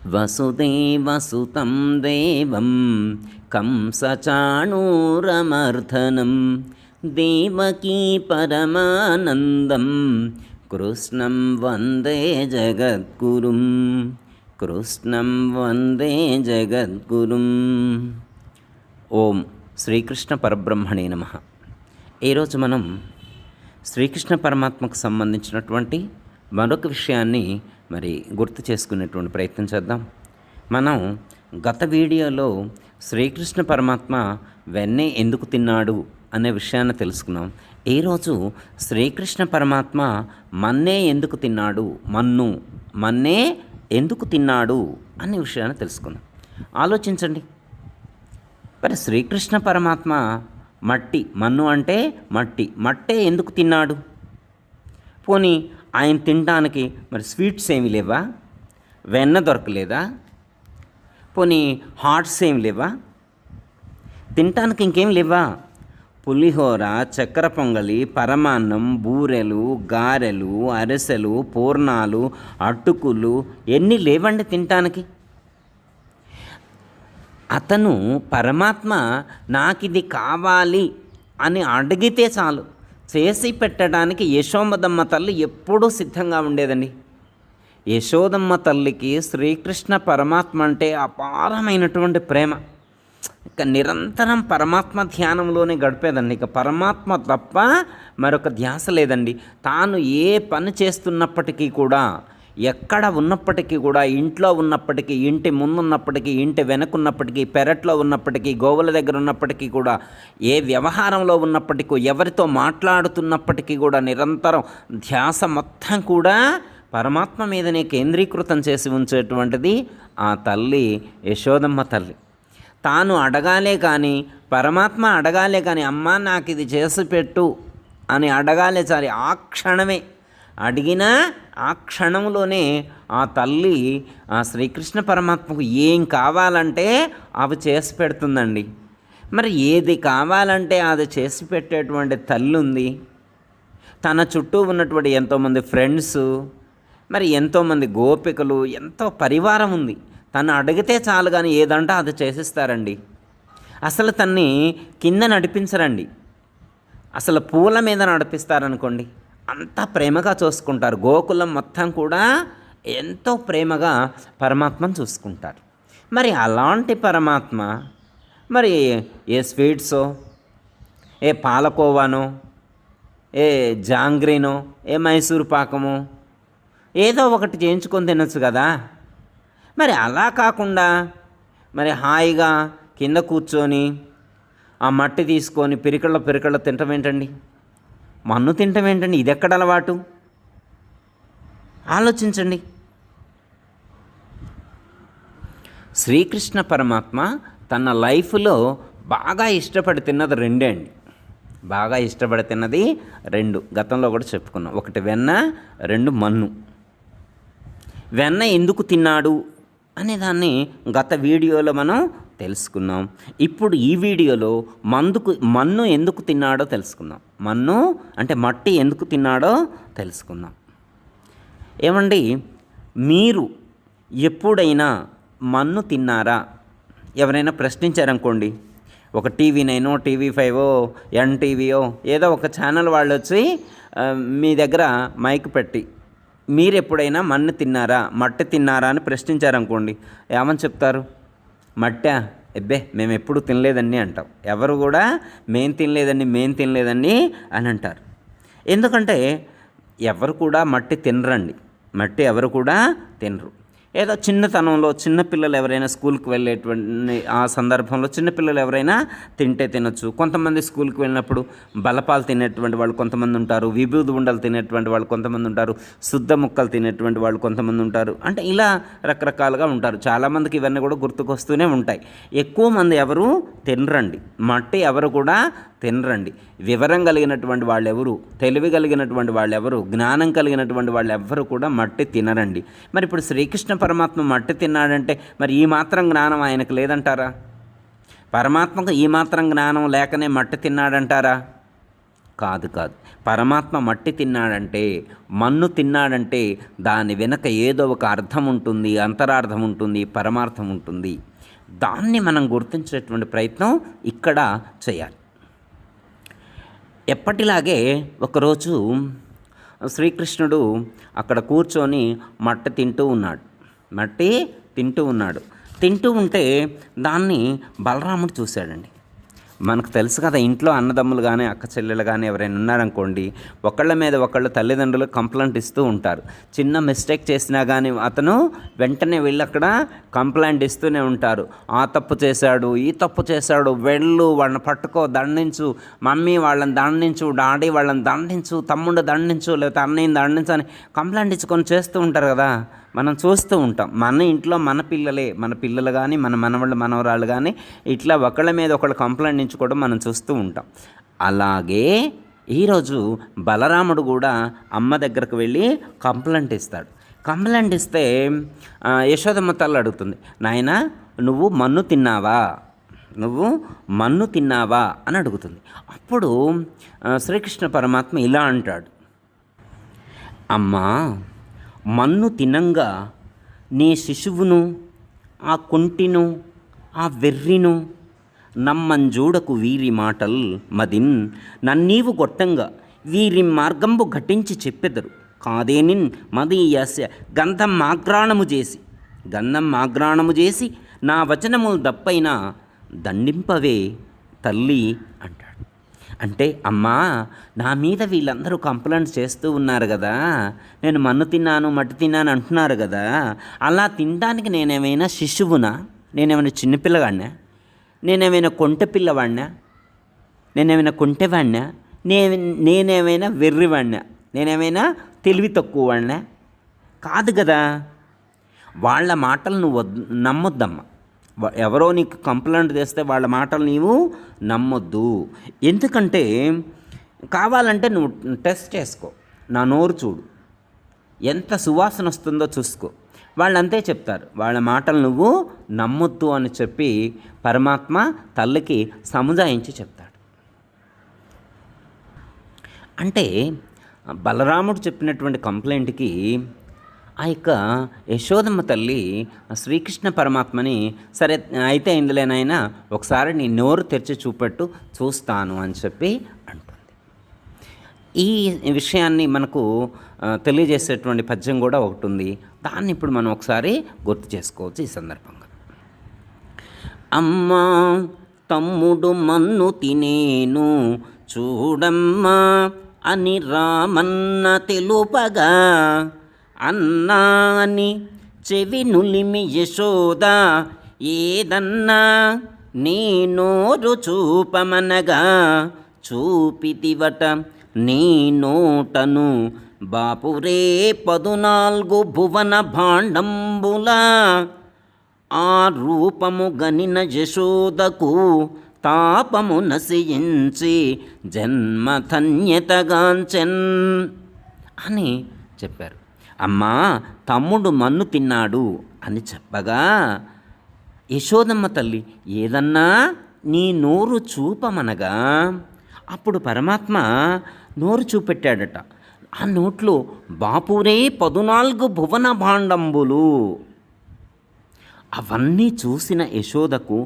వసుదేవసుతం దేవం కంసచాణూరమర్దనం దేవకీ పరమానందం కృష్ణం వందే జగద్గురుం. కృష్ణం వందే జగద్గురుం. ఓం శ్రీకృష్ణ పరబ్రహ్మణే నమః. ఈరోజు మనం శ్రీకృష్ణ పరమాత్మకు సంబంధించినటువంటి మరొక విషయాన్ని గుర్తు చేసుకునేటువంటి ప్రయత్నం చేద్దాం. మనం గత వీడియోలో శ్రీకృష్ణ పరమాత్మ వెన్నె ఎందుకు తిన్నాడు అనే విషయాన్ని తెలుసుకున్నాం. ఈరోజు శ్రీకృష్ణ పరమాత్మ మన్నే ఎందుకు తిన్నాడు, మన్నే ఎందుకు తిన్నాడు అనే విషయాన్ని తెలుసుకుందాం. ఆలోచించండి. మరి శ్రీకృష్ణ పరమాత్మ మన్ను అంటే మట్టే ఎందుకు తిన్నాడు? పోనీ ఆయన తినడానికి స్వీట్స్ ఏమి లేవా? వెన్న దొరకలేదా? పోనీ హాట్స్ ఏమి లేవా? తినటానికి ఇంకేం లేవా? పులిహోర, చక్కెర పొంగలి, పరమాన్నం, బూరెలు, గారెలు, అరిసెలు, పూర్ణాలు, అటుకులు ఎన్ని లేవండి తినటానికి? అతను పరమాత్మ నాకిది కావాలి అని అడిగితే చాలు చేసి పెట్టడానికి యశోదమ్మ తల్లి ఎప్పుడూ సిద్ధంగా ఉండేదండి. యశోదమ్మ తల్లికి శ్రీకృష్ణ పరమాత్మ అంటే అపారమైనటువంటి ప్రేమ. ఇక నిరంతరం పరమాత్మ ధ్యానంలోనే గడిపేదండి. ఇక పరమాత్మ తప్ప మరొక ధ్యాస లేదండి. తాను ఏ పని చేస్తున్నప్పటికీ కూడా, ఎక్కడ ఉన్నప్పటికీ కూడా, ఇంట్లో ఉన్నప్పటికీ, ఇంటి ముందున్నప్పటికీ, ఇంటి వెనకున్నప్పటికీ, పెరట్లో ఉన్నప్పటికీ, గోవుల దగ్గర ఉన్నప్పటికీ కూడా, ఏ వ్యవహారంలో ఉన్నప్పటికీ, ఎవరితో మాట్లాడుతున్నప్పటికీ కూడా నిరంతరం ధ్యాస మొత్తం కూడా పరమాత్మ మీదనే కేంద్రీకృతం చేసి ఉంచేటువంటిది ఆ తల్లి యశోదమ్మ తల్లి. తాను అడగాలే కానీ, పరమాత్మ అడగాలే కానీ, అమ్మా నాకు ఇది చేసి పెట్టు అని అడగాలే చాలి. ఆ క్షణమే అడిగినా ఆ క్షణంలోనే ఆ తల్లి ఆ శ్రీకృష్ణ పరమాత్మకు ఏం కావాలంటే అవి చేసి పెడుతుందండి. మరి ఏది కావాలంటే అది చేసి పెట్టేటువంటి తల్లి ఉంది. తన చుట్టూ ఉన్నటువంటి ఎంతోమంది ఫ్రెండ్స్, ఎంతోమంది గోపికలు, ఎంతో పరివారం ఉంది. తను అడిగితే చాలు కానీ ఏదంటే అది చేసిస్తారండి. అసలు తన్ని కింద నడిపించరండి, అసలు పూల మీద నడిపిస్తారనుకోండి. అంతా ప్రేమగా చూసుకుంటారు. గోకులం మొత్తం కూడా ఎంతో ప్రేమగా పరమాత్మను చూసుకుంటారు. మరి అలాంటి పరమాత్మ ఏ స్వీట్సో, ఏ పాలకోవానో, ఏ జాంగ్రీనో, ఏ మైసూరు పాకమో ఏదో ఒకటి చేయించుకొని తినొచ్చు కదా. అలా కాకుండా హాయిగా కింద కూర్చొని ఆ మట్టి తీసుకొని పిరికళ్ళ తినటం ఏంటండి? మన్ను తినటం ఏంటండి? ఇది ఎక్కడ అలవాటు? ఆలోచించండి. శ్రీకృష్ణ పరమాత్మ తన లైఫ్లో బాగా ఇష్టపడి తిన్నది రెండే అండి. బాగా ఇష్టపడి తిన్నది రెండు. గతంలో కూడా చెప్పుకున్నాం. ఒకటి వెన్న, రెండు మన్ను. వెన్న ఎందుకు తిన్నాడు అనేదాన్ని గత వీడియోలో మనం తెలుసుకున్నాం. ఇప్పుడు ఈ వీడియోలో మన్ను ఎందుకు తిన్నాడో తెలుసుకుందాం. మన్ను అంటే మట్టి ఎందుకు తిన్నాడో తెలుసుకుందాం. ఏమండి, మీరు ఎప్పుడైనా మన్ను తిన్నారా? ఎవరైనా ప్రశ్నించారనుకోండి, ఒక టీవీ9, టీవీ5, ఎన్టీవీయో ఏదో ఒక ఛానల్ వాళ్ళు వచ్చి మీ దగ్గర మైక్ పెట్టి మీరు ఎప్పుడైనా మన్ను తిన్నారా, మట్టి తిన్నారా అని ప్రశ్నించారనుకోండి, ఏమని చెప్తారు? మట్టా, ఎబ్బే మేము ఎప్పుడు తినలేదండి అంటాం. ఎవరు కూడా మేం తినలేదండి అని అంటారు. ఎందుకంటే ఎవరు కూడా మట్టి తినరండి. మట్టి ఎవరు కూడా తినరు. ఏదో చిన్నతనంలో చిన్నపిల్లలు ఎవరైనా స్కూల్కి వెళ్ళేటువంటి ఆ సందర్భంలో చిన్నపిల్లలు ఎవరైనా తింటే తినొచ్చు. కొంతమంది స్కూల్కి వెళ్ళినప్పుడు బలపాలు తినేటువంటి వాళ్ళు కొంతమంది ఉంటారు, విభూది ఉండలు తినేటువంటి వాళ్ళు కొంతమంది ఉంటారు, శుద్ధ ముక్కలు తినేటువంటి వాళ్ళు కొంతమంది ఉంటారు. అంటే ఇలా రకరకాలుగా ఉంటారు. చాలామందికి ఇవన్నీ కూడా గుర్తుకొస్తూనే ఉంటాయి. ఎక్కువ మంది ఎవరు తినరండి. మట్టి ఎవరు కూడా తినరండి. వివరం కలిగినటువంటి వాళ్ళు ఎవరు, తెలివి కలిగినటువంటి వాళ్ళు ఎవరు, జ్ఞానం కలిగినటువంటి వాళ్ళు ఎవ్వరు కూడా మట్టి తినరండి. ఇప్పుడు శ్రీకృష్ణ పరమాత్మ మట్టి తిన్నాడంటే ఈ మాత్రం జ్ఞానం ఆయనకు లేదంటారా? పరమాత్మకు ఈ మాత్రం జ్ఞానం లేకనే మట్టి తిన్నాడంటారా? కాదు కాదు. పరమాత్మ మట్టి తిన్నాడంటే, మన్ను తిన్నాడంటే దాని వెనక ఏదో ఒక అర్థం ఉంటుంది, అంతరార్థం ఉంటుంది, పరమార్థం ఉంటుంది. దాన్ని మనం గుర్తించేటువంటి ప్రయత్నం ఇక్కడ చేయాలి. ఎప్పటిలాగే ఒకరోజు శ్రీకృష్ణుడు అక్కడ కూర్చొని మట్టి తింటూ ఉన్నాడు. తింటూ ఉంటే దాన్ని బలరాముడు చూశాడండి. మనకు తెలుసు కదా, ఇంట్లో అన్నదమ్ములు కానీ అక్క చెల్లెలు కానీ ఎవరైనా ఉన్నారనుకోండి, ఒకళ్ళ మీద ఒకళ్ళు తల్లిదండ్రులు కంప్లైంట్ ఇస్తూ ఉంటారు. చిన్న మిస్టేక్ చేసినా కానీ అతను వెంటనే వెళ్ళి అక్కడ కంప్లైంట్ ఇస్తూనే ఉంటారు. ఆ తప్పు చేశాడు, ఈ తప్పు చేశాడు, వెళ్ళు, వాళ్ళని పట్టుకో, దండించు, మమ్మీ వాళ్ళని దండించు, డాడీ వాళ్ళని దండించు, తమ్ముడు దండించు, లేకపోతే అన్నయ్యని దండించు అని కంప్లైంట్ ఇచ్చుకొని చేస్తూ ఉంటారు కదా. మనం చూస్తూ ఉంటాం. మన ఇంట్లో మన పిల్లలు కానీ మన మనవాళ్ళు మనవరాళ్ళు కానీ ఇట్లా ఒకళ్ళ మీద ఒకళ్ళు కంప్లైంట్ ఇచ్చుకోవడం మనం చూస్తూ ఉంటాం. అలాగే ఈరోజు బలరాముడు కూడా అమ్మ దగ్గరకు వెళ్ళి కంప్లైంట్ ఇస్తాడు. కంప్లైంట్ ఇస్తే యశోదమ్మ తల్లి అడుగుతుంది, నాయనా నువ్వు మన్ను తిన్నావా అని అడుగుతుంది. అప్పుడు శ్రీకృష్ణ పరమాత్మ ఇలా అంటాడు, అమ్మా, మన్ను తినంగా నీ శిశువును, ఆ కుంటిను, ఆ వెర్రిను నమ్మంజూడకు వీరి మాటల్ మదిన్ నన్నీవు గొట్టంగా వీరి మార్గంబు ఘటించి చెప్పెదరు కాదేనిన్ మదీయాస్య గంధం ఆగ్రాణము చేసి నా వచనములు దప్పైనా దండింపవే తల్లి అంటాడు. అంటే అమ్మా, నా మీద వీళ్ళందరూ కంప్లైంట్ చేస్తూ ఉన్నారు కదా, నేను మన్ను తిన్నాను మట్టి తిన్నాను అంటున్నారు కదా, అలా తినడానికి నేనేమైనా శిశువునా, నేనేమైనా చిన్నపిల్లవాడినా, నేనేమైనా కొంటె పిల్లవాడినా, నేనేమైనా కొంటెవాడినా, నేనేమైనా వెర్రివాడినా, నేనేమైనా తెలివి తక్కువ వాడినా కాదు కదా. వాళ్ళ మాటలు నువ్వు నమ్మొద్దమ్మా. ఎవరో నీకు కంప్లైంట్ చేస్తే వాళ్ళ మాటలు నీవు నమ్మొద్దు. ఎందుకంటే కావాలంటే నువ్వు టెస్ట్ చేసుకో, నా నోరు చూడు, ఎంత సువాసన వస్తుందో చూసుకో. వాళ్ళు అంతే చెప్తారు, వాళ్ళ మాటలు నువ్వు నమ్మొద్దు అని చెప్పి పరమాత్మ తల్లికి సముదాయించి చెప్తాడు. అంటే బలరాముడు చెప్పినటువంటి కంప్లైంట్కి ఆ యొక్క యశోదమ్మ తల్లి శ్రీకృష్ణ పరమాత్మని, సరే అయితే ఇందులోనైనా ఒకసారి నీ నోరు తెరిచి చూపెట్టు, చూస్తాను అని చెప్పి అంటుంది. ఈ విషయాన్ని మనకు తెలియజేసేటువంటి పద్యం కూడా ఒకటి ఉంది. దాన్ని ఇప్పుడు మనం ఒకసారి గుర్తు చేసుకోవచ్చు ఈ సందర్భంగా. అమ్మా తమ్ముడు మన్ను తినేను చూడమ్మా అని రామన్న తెలుపగా, అన్నాని చెవి నులిమి యశోద ఏదన్నా నీ నోరు చూపమనగా, చూపితివట నీ నోటను బాపురే 14 భువన భాండంబులా, ఆ రూపము గనిన యశోదకు తాపము నశయించి జన్మధన్యతగాంచెన్ అని చెప్పారు. అమ్మా, తమ్ముడు మన్ను తిన్నాడు అని చెప్పగా యశోదమ్మ తల్లి ఏదన్నా నీ నోరు చూపమనగా, అప్పుడు పరమాత్మ నోరు చూపెట్టాడట. ఆ నోట్లో బాపురే 14 భువన భాండంబులు. అవన్నీ చూసిన యశోదకు,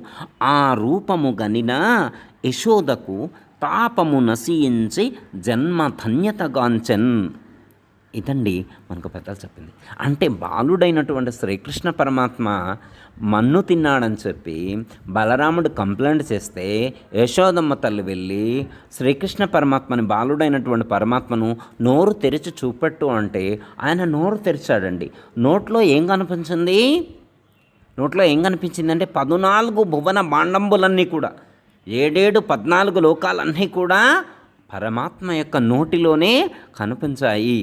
ఆ రూపము గనిన యశోదకు తాపము నశించి జన్మధన్యతగాంచెన్. ఇదండి మనకు పెద్దలు చెప్పింది. అంటే బాలుడైనటువంటి శ్రీకృష్ణ పరమాత్మ మన్ను తిన్నాడని చెప్పి బలరాముడు కంప్లైంట్ చేస్తే యశోదమ్మ తల్లి వెళ్ళి శ్రీకృష్ణ పరమాత్మని, బాలుడైనటువంటి పరమాత్మను నోరు తెరిచి చూపెట్టు అంటే ఆయన నోరు తెరిచాడండి. నోట్లో ఏం కనిపించిందంటే 14 భువన భాండంబులన్నీ కూడా, 14 లోకాలన్నీ కూడా పరమాత్మ యొక్క నోటిలోనే కనిపించాయి.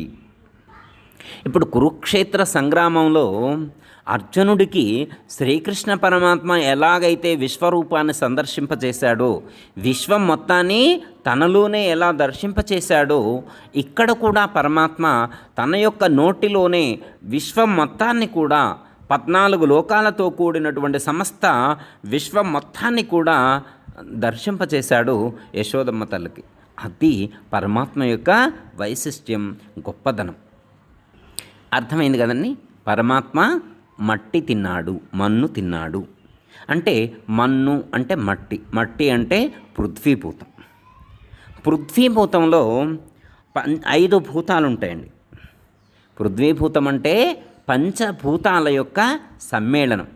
ఇప్పుడు కురుక్షేత్ర సంగ్రామంలో అర్జునుడికి శ్రీకృష్ణ పరమాత్మ ఎలాగైతే విశ్వరూపాన్ని సందర్శింపచేశాడో, విశ్వం మొత్తాన్ని తనలోనే ఎలా దర్శింపచేశాడో, ఇక్కడ కూడా పరమాత్మ తన యొక్క నోటిలోనే విశ్వం మొత్తాన్ని కూడా 14 లోకాలతో కూడినటువంటి సమస్త విశ్వం మొత్తాన్ని కూడా దర్శింపచేశాడు యశోదమ్మ తల్లికి. అది పరమాత్మ యొక్క వైశిష్ట్యం, గొప్పదనం. అర్థమైంది కదండి. పరమాత్మ మట్టి తిన్నాడు, మన్ను తిన్నాడు. అంటే మన్ను అంటే మట్టి, మట్టి అంటే పృథ్వీభూతం. పృథ్వీభూతంలో 5 భూతాలు ఉంటాయండి. పృథ్వీభూతం అంటే పంచభూతాల యొక్క సమ్మేళనం.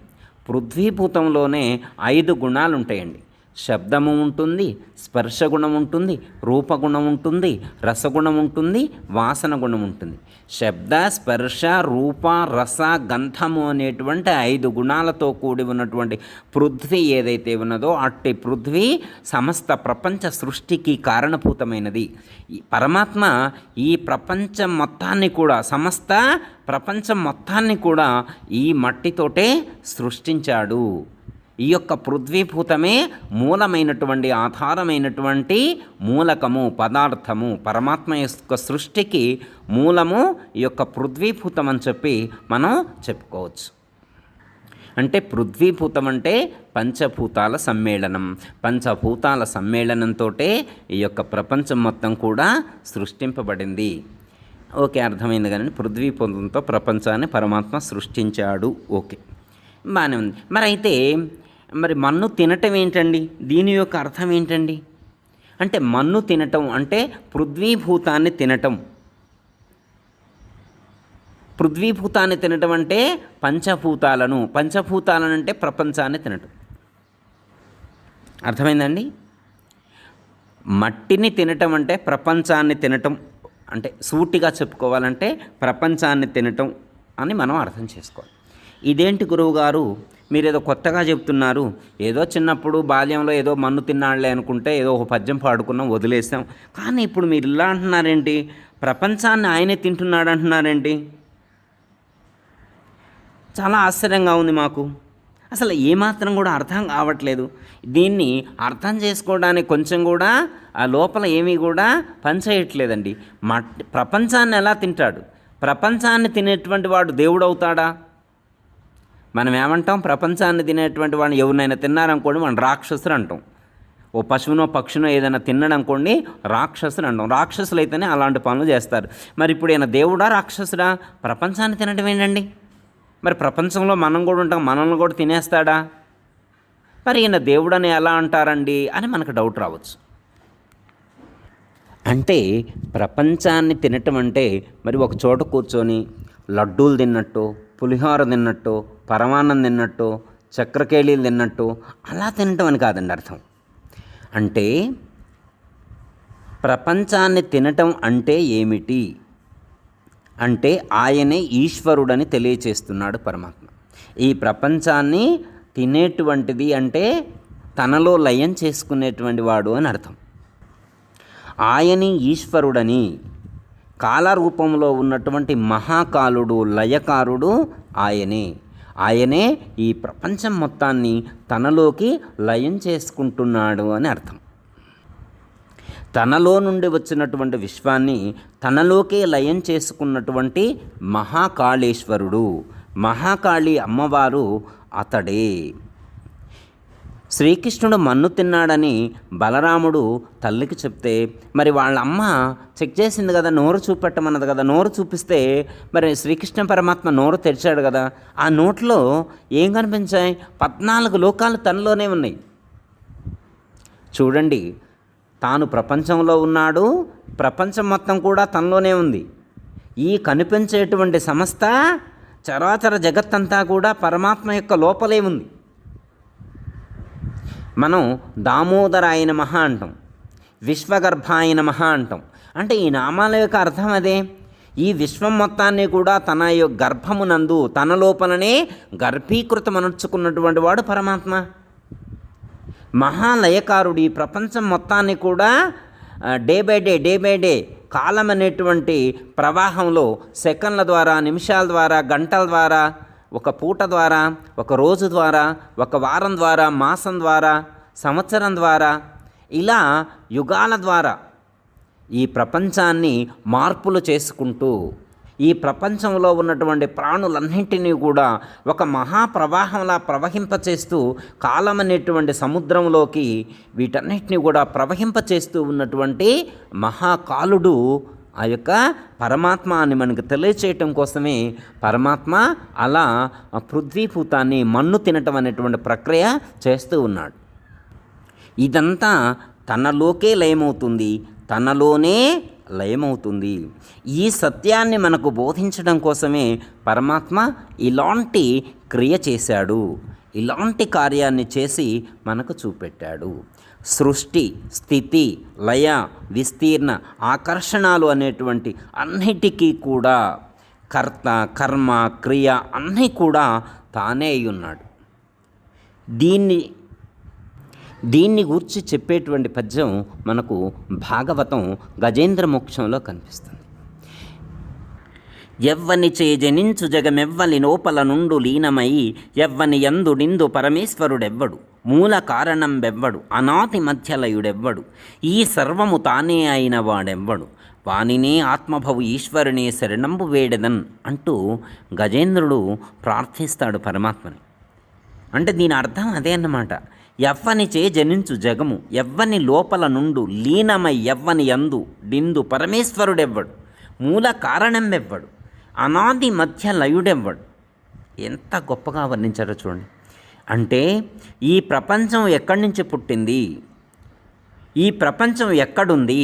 పృథ్వీభూతంలోనే 5 గుణాలు ఉంటాయండి. శబ్దము ఉంటుంది, స్పర్శగుణం ఉంటుంది, రూపగుణం ఉంటుంది, రసగుణం ఉంటుంది, వాసన గుణం ఉంటుంది. శబ్ద, స్పర్శ, రూప, రస, గంధము అనేటువంటి 5 గుణాలతో కూడి ఉన్నటువంటి పృథ్వీ ఏదైతే ఉన్నదో అట్టి పృథ్వీ సమస్త ప్రపంచ సృష్టికి కారణభూతమైనది. పరమాత్మ ఈ ప్రపంచం మొత్తాన్ని కూడా, సమస్త ప్రపంచం మొత్తాన్ని కూడా ఈ మట్టితోటే సృష్టించాడు. ఈ యొక్క పృథ్వీభూతమే మూలమైనటువంటి, ఆధారమైనటువంటి మూలకము, పదార్థము. పరమాత్మ యొక్క సృష్టికి మూలము ఈ యొక్క పృథ్వీభూతం అని చెప్పి మనం చెప్పుకోవచ్చు. అంటే పృథ్వీభూతం అంటే పంచభూతాల సమ్మేళనం. పంచభూతాల సమ్మేళనంతో ఈ యొక్క ప్రపంచం మొత్తం కూడా సృష్టింపబడింది. ఓకే, అర్థమైంది కానీ పృథ్వీభూతంతో ప్రపంచాన్ని పరమాత్మ సృష్టించాడు. ఓకే, బాగానే ఉంది. మరి మన్ను తినటం ఏంటండి? దీని యొక్క అర్థం ఏంటండి? అంటే మన్ను తినటం అంటే పృథ్వీభూతాన్ని తినటం. పృథ్వీభూతాన్ని తినటం అంటే పంచభూతాలను అంటే ప్రపంచాన్ని తినటం. అర్థమైందండి? మట్టిని తినటం అంటే ప్రపంచాన్ని తినటం. అంటే సూటిగా చెప్పుకోవాలంటే ప్రపంచాన్ని తినటం అని మనం అర్థం చేసుకోవాలి. ఇదేంటి గురువుగారు, మీరేదో కొత్తగా చెప్తున్నారు, ఏదో చిన్నప్పుడు బాల్యంలో ఏదో మన్ను తిన్నాళ్లే అనుకుంటే ఏదో ఒక పద్యం పాడుకున్నాం, వదిలేసాం. కానీ ఇప్పుడు మీరు ఇలా అంటున్నారేంటి? ప్రపంచాన్ని ఆయనే తింటున్నాడు అంటున్నారేంటి? చాలా ఆశ్చర్యంగా ఉంది మాకు. అసలు ఏమాత్రం కూడా అర్థం కావట్లేదు. దీన్ని అర్థం చేసుకోవడానికి కొంచెం కూడా ఆ లోపల ఏమీ కూడా పనిచేయట్లేదండి. ప్రపంచాన్ని ఎలా తింటాడు? ప్రపంచాన్ని తినేటువంటి వాడు దేవుడు అవుతాడా? మనం ఏమంటాం? ప్రపంచాన్ని తినేటువంటి వాడిని ఎవరినైనా తిన్నారనుకోండి మనం రాక్షసులు అంటాం. ఓ పశువునో పక్షునో ఏదైనా తిన్నాడనుకోండి రాక్షసులు అంటాం. రాక్షసులు అయితేనే అలాంటి పనులు చేస్తారు. మరి ఇప్పుడు ఈయన దేవుడా రాక్షసుడా? ప్రపంచాన్ని తినడం ఏంటండి? మరి ప్రపంచంలో మనం కూడా ఉంటాం, మనల్ని కూడా తినేస్తాడా? మరి ఈయన దేవుడని ఎలా అంటారండి అని మనకు డౌట్ రావచ్చు. అంటే ప్రపంచాన్ని తినటం అంటే మరి ఒక చోట కూర్చొని లడ్డూలు తిన్నట్టు, పులిహోర తిన్నట్టు, పరమాన్నం తిన్నట్టు, చక్రకేళీలు తిన్నట్టు అలా తినటం అని కాదండి అర్థం. అంటే ప్రపంచాన్ని తినటం అంటే ఏమిటి అంటే ఆయనే ఈశ్వరుడని తెలియచేస్తున్నాడు పరమాత్మ. ఈ ప్రపంచాన్ని తినేటువంటిది అంటే తనలో లయం చేసుకునేటువంటి వాడు అని అర్థం. ఆయనే ఈశ్వరుడని, కాలరూపంలో ఉన్నటువంటి మహాకాలుడు, లయకారుడు ఆయనే ఈ ప్రపంచం మొత్తాన్ని తనలోకి లయం చేసుకుంటున్నాడు అని అర్థం. తనలో నుండి వచ్చినటువంటి విశ్వాన్ని తనలోకే లయం చేసుకున్నటువంటి మహాకాళేశ్వరుడు, మహాకాళి అమ్మవారు అతడే. శ్రీకృష్ణుడు మన్ను తిన్నాడని బలరాముడు తల్లికి చెప్తే మరి వాళ్ళ అమ్మ చెక్ చేసింది కదా, నోరు చూపెట్టమన్నది కదా. నోరు చూపిస్తే మరి శ్రీకృష్ణ పరమాత్మ నోరు తెరిచాడు కదా. ఆ నోట్లో ఏం కనిపించాయి? 14 లోకాలు తనలోనే ఉన్నాయి. చూడండి, తాను ప్రపంచంలో ఉన్నాడు, ప్రపంచం మొత్తం కూడా తనలోనే ఉంది. ఈ కనిపించేటువంటి సమస్త చరాచర జగత్తంతా కూడా పరమాత్మ యొక్క లోపలే ఉంది. మనం దామోదరాయ నమః అంటాం, విశ్వగర్భాయ నమః అంటాం. అంటే ఈ నామాల యొక్క అర్థం అదే. ఈ విశ్వం మొత్తాన్ని కూడా తన యొక్క గర్భమునందు, తన లోపలనే గర్భీకృతమనుచుకున్నటువంటి వాడు పరమాత్మ. మహాలయకారుడు ఈ ప్రపంచం మొత్తాన్ని కూడా డే బై డే కాలం అనేటువంటి ప్రవాహంలో సెకండ్ల ద్వారా, నిమిషాల ద్వారా, గంటల ద్వారా, ఒక పూట ద్వారా, ఒక రోజు ద్వారా, ఒక వారం ద్వారా, మాసం ద్వారా, సంవత్సరం ద్వారా, ఇలా యుగాల ద్వారా ఈ ప్రపంచాన్ని మార్పులు చేసుకుంటూ ఈ ప్రపంచంలో ఉన్నటువంటి ప్రాణులన్నింటినీ కూడా ఒక మహాప్రవాహంలా ప్రవహింపచేస్తూ కాలం అనేటువంటి సముద్రంలోకి వీటన్నిటిని కూడా ప్రవహింపచేస్తూ ఉన్నటువంటి మహాకాలుడు ఆ యొక్క పరమాత్మ అని మనకు తెలియచేయటం కోసమే పరమాత్మ అలా పృథ్వీభూతాన్ని మన్ను తినటం అనేటువంటి ప్రక్రియ చేస్తూ ఉన్నాడు. ఇదంతా తనలోకే లయమవుతుంది, తనలోనే లయమవుతుంది. ఈ సత్యాన్ని మనకు బోధించడం కోసమే పరమాత్మ ఇలాంటి క్రియ చేశాడు, ఇలాంటి కార్యాన్ని చేసి మనకు చూపెట్టాడు. సృష్టి, స్థితి, లయ, విస్తీర్ణ, ఆకర్షణాలు అనేటువంటి అన్నిటికీ కూడా కర్త, కర్మ, క్రియ అన్నీ కూడా తానే అయి ఉన్నాడు. దీన్ని గూర్చి చెప్పేటువంటి పద్యం మనకు భాగవతం గజేంద్ర మోక్షంలో కనిపిస్తుంది. ఎవ్వని చే జనించు జగమెవ్వలి లోపల నుండు లీనమై ఎవ్వని యందుడిందు పరమేశ్వరుడెవ్వడు మూల కారణం బెవ్వడు అనాది మధ్యలయుడెవ్వడు ఈ సర్వము తానే అయిన వాడెవ్వడు వానినే ఆత్మభవు ఈశ్వరునే శరణంబు వేడెదన్ అంటూ గజేంద్రుడు ప్రార్థిస్తాడు పరమాత్మని. అంటే దీని అర్థం అదే అన్నమాట. ఎవ్వనిచే జనించు జగము ఎవ్వని లోపల నుండు లీనమై ఎవ్వని యందు డిందు పరమేశ్వరుడెవ్వడు మూల కారణం ఎవ్వడు అనాది మధ్య లయుడెవ్వడు. ఎంత గొప్పగా వర్ణించారో చూడండి. అంటే ఈ ప్రపంచం ఎక్కడి నుంచి పుట్టింది, ఈ ప్రపంచం ఎక్కడుంది,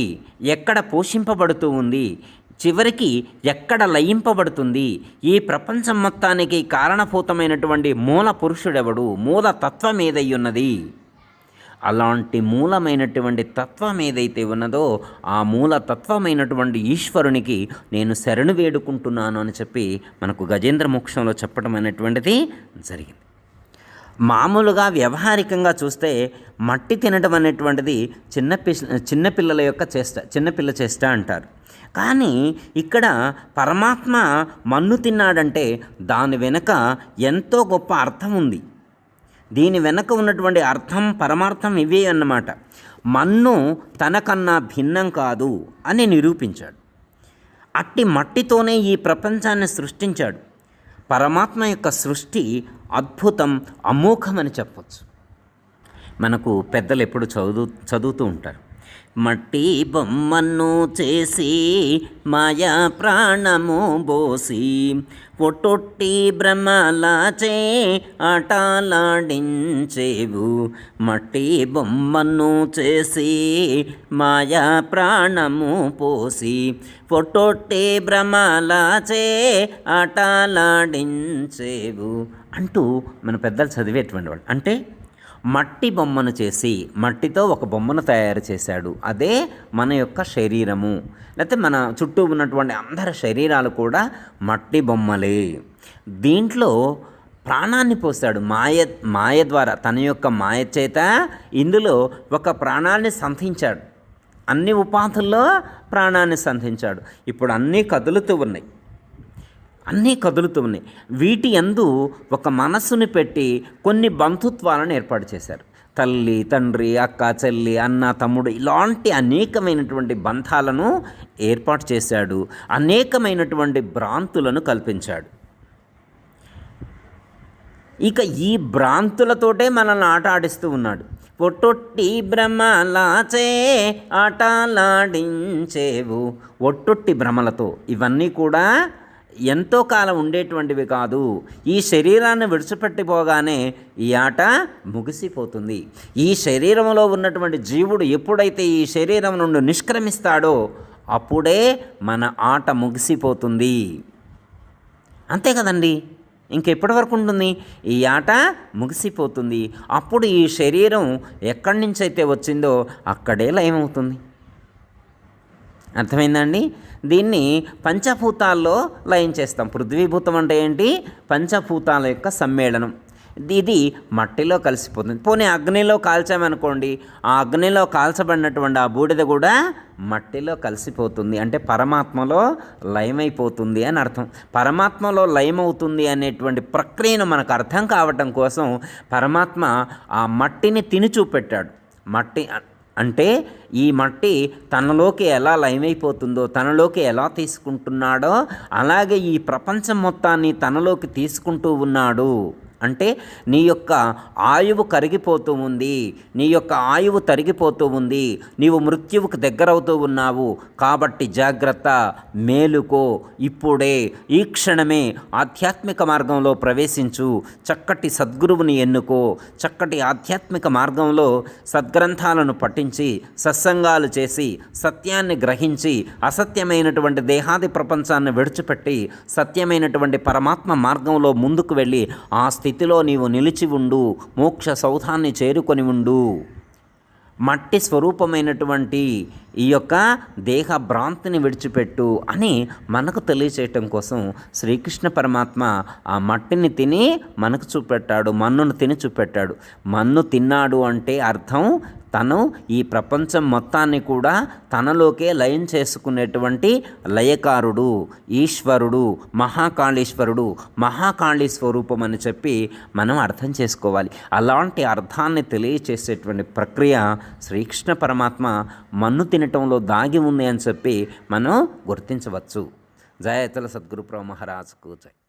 ఎక్కడ పోషింపబడుతూ ఉంది, చివరికి ఎక్కడ లయింపబడుతుంది, ఈ ప్రపంచం మొత్తానికి కారణభూతమైనటువంటి మూల పురుషుడెవడు, మూల తత్వం ఏదయ్యున్నది, అలాంటి మూలమైనటువంటి తత్వం ఏదైతే ఉన్నదో ఆ మూల తత్వమైనటువంటి ఈశ్వరునికి నేను శరణు వేడుకుంటున్నాను అని చెప్పి మనకు గజేంద్ర మోక్షంలో చెప్పడం అనేటువంటిది జరిగింది. మామూలుగా వ్యవహారికంగా చూస్తే మట్టి తినడం అనేటువంటిది చిన్నపిల్లల యొక్క చేష్ట, చిన్నపిల్ల చేష్ట అంటారు. కానీ ఇక్కడ పరమాత్మ మన్ను తిన్నాడంటే దాని వెనుక ఎంతో గొప్ప అర్థం ఉంది. దీని వెనుక ఉన్నటువంటి అర్థం, పరమార్థం ఇవే అన్నమాట. మన్ను తనకన్నా భిన్నం కాదు అని నిరూపించాడు. అట్టి మట్టితోనే ఈ ప్రపంచాన్ని సృష్టించాడు. పరమాత్మ యొక్క సృష్టి అద్భుతం, అమోఘమని చెప్పచ్చు. మనకు పెద్దలు ఎప్పుడు చదువుతూ ఉంటారు. మట్టి బొమ్మను చేసి మాయా ప్రాణము బోసి పొట్టొట్టి భ్రమలాచే ఆటలాడించేవు. మట్టి బొమ్మను చేసి మాయా ప్రాణము పోసి పొట్టొట్టి భ్రమలాచే ఆటలాడించేవు అంటూ మన పెద్దలు చదివేటువంటి వాళ్ళు. అంటే మట్టి బొమ్మను చేసి, మట్టితో ఒక బొమ్మను తయారు చేశాడు. అదే మన యొక్క శరీరము, లేకపోతే మన చుట్టూ ఉన్నటువంటి అందరి శరీరాలు కూడా మట్టి బొమ్మలే. దీంట్లో ప్రాణాన్ని పోస్తాడు మాయ ద్వారా, తన యొక్క మాయ చేత ఇందులో ఒక ప్రాణాన్ని సంధించాడు. అన్ని ఉపాధుల్లో ప్రాణాన్ని సంధించాడు. ఇప్పుడు అన్నీ కదులుతూ ఉన్నాయి. వీటి యందు ఒక మనస్సుని పెట్టి కొన్ని బంధుత్వాలను ఏర్పాటు చేశారు. తల్లి, తండ్రి, అక్క, చెల్లి, అన్న, తమ్ముడు ఇలాంటి అనేకమైనటువంటి బంధాలను ఏర్పాటు చేశాడు. అనేకమైనటువంటి భ్రాంతులను కల్పించాడు. ఇక ఈ భ్రాంతులతోటే మనల్ని ఆట ఆడిస్తూ ఉన్నాడు. ఒట్టొట్టి భ్రమలాచే ఆటలాడించేవు. ఒట్టొట్టి భ్రమలతో ఇవన్నీ కూడా ఎంతో కాలం ఉండేటువంటివి కాదు. ఈ శరీరాన్ని విడిచిపెట్టిపోగానే ఈ ఆట ముగిసిపోతుంది. ఈ శరీరంలో ఉన్నటువంటి జీవుడు ఎప్పుడైతే ఈ శరీరం నుండి నిష్క్రమిస్తాడో అప్పుడే మన ఆట ముగిసిపోతుంది. అంతే కదండి, ఇంకెప్పటి వరకు ఉంటుంది? ఈ ఆట ముగిసిపోతుంది. అప్పుడు ఈ శరీరం ఎక్కడి నుంచి అయితే వచ్చిందో అక్కడే లయమవుతుంది. అర్థమైందండి? దీన్ని పంచభూతాల్లో లయం చేస్తాం. పృథ్వీభూతం అంటే ఏంటి? పంచభూతాల యొక్క సమ్మేళనం. ఇది మట్టిలో కలిసిపోతుంది. పోనీ అగ్నిలో కాల్చామనుకోండి, ఆ అగ్నిలో కాల్చబడినటువంటి ఆ బూడిద కూడా మట్టిలో కలిసిపోతుంది. అంటే పరమాత్మలో లయమైపోతుంది అని అర్థం. పరమాత్మలో లయమవుతుంది అనేటువంటి ప్రక్రియను మనకు అర్థం కావటం కోసం పరమాత్మ ఆ మట్టిని తిని చూపెట్టాడు. అంటే ఈ మట్టి తనలోకి ఎలా లయమైపోతుందో, తనలోకి ఎలా తీసుకుంటున్నాడో అలాగే ఈ ప్రపంచం మొత్తాన్ని తనలోకి తీసుకుంటూ ఉన్నాడు. అంటే నీ యొక్క ఆయువు కరిగిపోతూ ఉంది, నీ యొక్క ఆయువు తరిగిపోతూ ఉంది, నీవు మృత్యువుకు దగ్గరవుతూ ఉన్నావు. కాబట్టి జాగ్రత్త, మేలుకో, ఇప్పుడే ఈ క్షణమే ఆధ్యాత్మిక మార్గంలో ప్రవేశించు, చక్కటి సద్గురువుని ఎన్నుకో, చక్కటి ఆధ్యాత్మిక మార్గంలో సద్గ్రంథాలను పఠించి సత్సంగాలు చేసి సత్యాన్ని గ్రహించి అసత్యమైనటువంటి దేహాది ప్రపంచాన్ని విడిచిపెట్టి సత్యమైనటువంటి పరమాత్మ మార్గంలో ముందుకు వెళ్ళి ఆ స్థితిలో నీవు నిలిచి ఉండు, మోక్ష సౌధాన్ని చేరుకొని ఉండు. మట్టి స్వరూపమైనటువంటి ఈ యొక్క దేహ భ్రాంతిని విడిచిపెట్టు అని మనకు తెలియచేయటం కోసం శ్రీకృష్ణ పరమాత్మ ఆ మట్టిని తిని మనకు చూపెట్టాడు, మన్నును తిని చూపెట్టాడు. మన్ను తిన్నాడు అంటే అర్థం తను ఈ ప్రపంచం మొత్తాన్ని కూడా తనలోకే లయం చేసుకునేటువంటి లయకారుడు, ఈశ్వరుడు, మహాకాళీశ్వరుడు, మహాకాళీ స్వరూపం అని చెప్పి మనం అర్థం చేసుకోవాలి. అలాంటి అర్థాన్ని తెలియచేసేటువంటి ప్రక్రియ శ్రీకృష్ణ పరమాత్మ మన్ను తినటంలో దాగి ఉంది అని చెప్పి మనం గుర్తించవచ్చు. జయ అతుల సద్గురు ప్రభు మహారాజుకు జై.